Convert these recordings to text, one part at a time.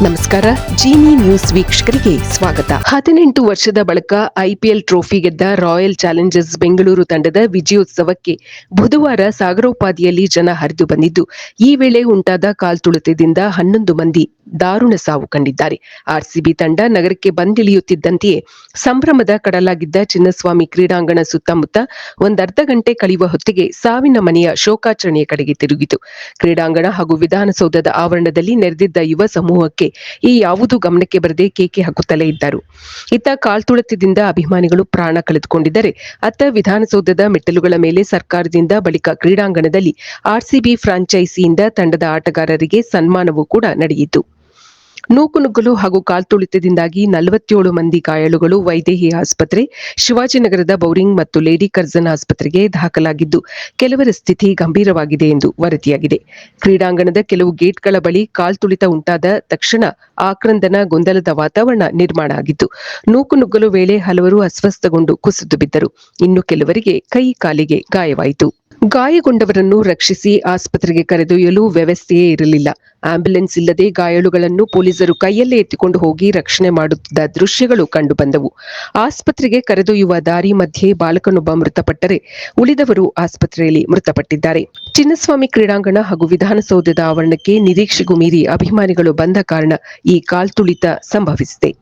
ನಮಸ್ಕಾರ. ಜೀನಿ ನ್ಯೂಸ್ ವೀಕ್ಷಕರಿಗೆ ಸ್ವಾಗತ. 18 ವರ್ಷದ ಬಳಿಕ ಐಪಿಎಲ್ ಟ್ರೋಫಿ ಗೆದ್ದ ರಾಯಲ್ ಚಾಲೆಂಜರ್ಸ್ ಬೆಂಗಳೂರು ತಂಡದ ವಿಜಯೋತ್ಸವಕ್ಕೆ ಬುಧವಾರ ಸಾಗರೋಪಾದಿಯಲ್ಲಿ ಜನ ಹರಿದು ಬಂದಿದ್ದು, ಈ ವೇಳೆ ಉಂಟಾದ ಕಾಲ್ತುಳಿತದಿಂದ 11 ಮಂದಿ ದಾರುಣ ಸಾವು ಕಂಡಿದ್ದಾರೆ. ಆರ್ಸಿಬಿ ತಂಡ ನಗರಕ್ಕೆ ಬಂದಿಳಿಯುತ್ತಿದ್ದಂತೆಯೇ ಸಂಭ್ರಮದ ಕಡಲಾಗಿದ್ದ ಚಿನ್ನಸ್ವಾಮಿ ಕ್ರೀಡಾಂಗಣ ಸುತ್ತಮುತ್ತ ಒಂದರ್ಧ ಗಂಟೆ ಕಳೆಯುವ ಹೊತ್ತಿಗೆ ಸಾವಿನ ಮನೆಯ ಶೋಕಾಚರಣೆಯ ಕಡೆಗೆ ತಿರುಗಿತು. ಕ್ರೀಡಾಂಗಣ ಹಾಗೂ ವಿಧಾನಸೌಧದ ಆವರಣದಲ್ಲಿ ನೆರೆದಿದ್ದ ಯುವ ಸಮೂಹಕ್ಕೆ ಈ ಯಾವುದೂ ಗಮನಕ್ಕೆ ಬರದೆ ಕೇಕೆ ಹಾಕುತ್ತಲೇ ಇದ್ದರು. ಇತ್ತ ಕಾಲ್ತುಳಿತದಿಂದ ಅಭಿಮಾನಿಗಳು ಪ್ರಾಣ ಕಳೆದುಕೊಂಡಿದ್ದರೆ, ಅತ್ತ ವಿಧಾನಸೌಧದ ಮೆಟ್ಟಿಲುಗಳ ಮೇಲೆ ಸರ್ಕಾರದಿಂದ ಬಳಿಕ ಕ್ರೀಡಾಂಗಣದಲ್ಲಿ ಆರ್ಸಿಬಿ ಫ್ರಾಂಚೈಸಿಯಿಂದ ತಂಡದ ಆಟಗಾರರಿಗೆ ಸನ್ಮಾನವೂ ಕೂಡ ನಡೆಯಿತು. ನೂಕುನುಗ್ಗಲು ಹಾಗೂ ಕಾಲ್ತುಳಿತದಿಂದಾಗಿ 47 ಮಂದಿ ಗಾಯಾಳುಗಳು ವೈದೇಹಿ ಆಸ್ಪತ್ರೆ, ಶಿವಾಜಿನಗರದ ಬೌರಿಂಗ್ ಮತ್ತು ಲೇಡಿ ಕರ್ಜನ್ ಆಸ್ಪತ್ರೆಗೆ ದಾಖಲಾಗಿದ್ದು, ಕೆಲವರ ಸ್ಥಿತಿ ಗಂಭೀರವಾಗಿದೆ ಎಂದು ವರದಿಯಾಗಿದೆ. ಕ್ರೀಡಾಂಗಣದ ಕೆಲವು ಗೇಟ್ಗಳ ಬಳಿ ಕಾಲ್ತುಳಿತ ಉಂಟಾದ ತಕ್ಷಣ ಆಕ್ರಂದನ, ಗೊಂದಲದ ವಾತಾವರಣ ನಿರ್ಮಾಣ ಆಗಿತ್ತು. ನೂಕುನುಗ್ಗಲು ವೇಳೆ ಹಲವರು ಅಸ್ವಸ್ಥಗೊಂಡು ಕುಸಿದು ಬಿದ್ದರು. ಇನ್ನು ಕೆಲವರಿಗೆ ಕೈ ಕಾಲಿಗೆ ಗಾಯವಾಯಿತು. ಗಾಯಗೊಂಡವರನ್ನು ರಕ್ಷಿಸಿ ಆಸ್ಪತ್ರೆಗೆ ಕರೆದೊಯ್ಯಲು ವ್ಯವಸ್ಥೆಯೇ ಇರಲಿಲ್ಲ. ಆಂಬ್ಯುಲೆನ್ಸ್ ಇಲ್ಲದೆ ಗಾಯಾಳುಗಳನ್ನು ಪೊಲೀಸರು ಕೈಯಲ್ಲೇ ಎತ್ತಿಕೊಂಡು ಹೋಗಿ ರಕ್ಷಣೆ ಮಾಡುತ್ತಿದ್ದ ದೃಶ್ಯಗಳು ಕಂಡುಬಂದವು. ಆಸ್ಪತ್ರೆಗೆ ಕರೆದೊಯ್ಯುವ ದಾರಿ ಮಧ್ಯೆ ಬಾಲಕನೊಬ್ಬ ಮೃತಪಟ್ಟರೆ, ಉಳಿದವರು ಆಸ್ಪತ್ರೆಯಲ್ಲಿ ಮೃತಪಟ್ಟಿದ್ದಾರೆ. ಚಿನ್ನಸ್ವಾಮಿ ಕ್ರೀಡಾಂಗಣ ಹಾಗೂ ವಿಧಾನಸೌಧದ ಆವರಣಕ್ಕೆ ನಿರೀಕ್ಷೆಗೂ ಮೀರಿ ಅಭಿಮಾನಿಗಳು ಬಂದ ಕಾರಣ ಈ ಕಾಲ್ತುಳಿತ ಸಂಭವಿಸಿದೆ.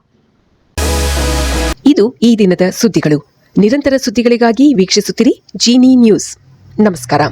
ಇದು ಈ ದಿನದ ಸುದ್ದಿಗಳು. ನಿರಂತರ ಸುದ್ದಿಗಳಿಗಾಗಿ ವೀಕ್ಷಿಸುತ್ತಿರಿ ಜೀನಿ ನ್ಯೂಸ್. ನಮಸ್ಕಾರ.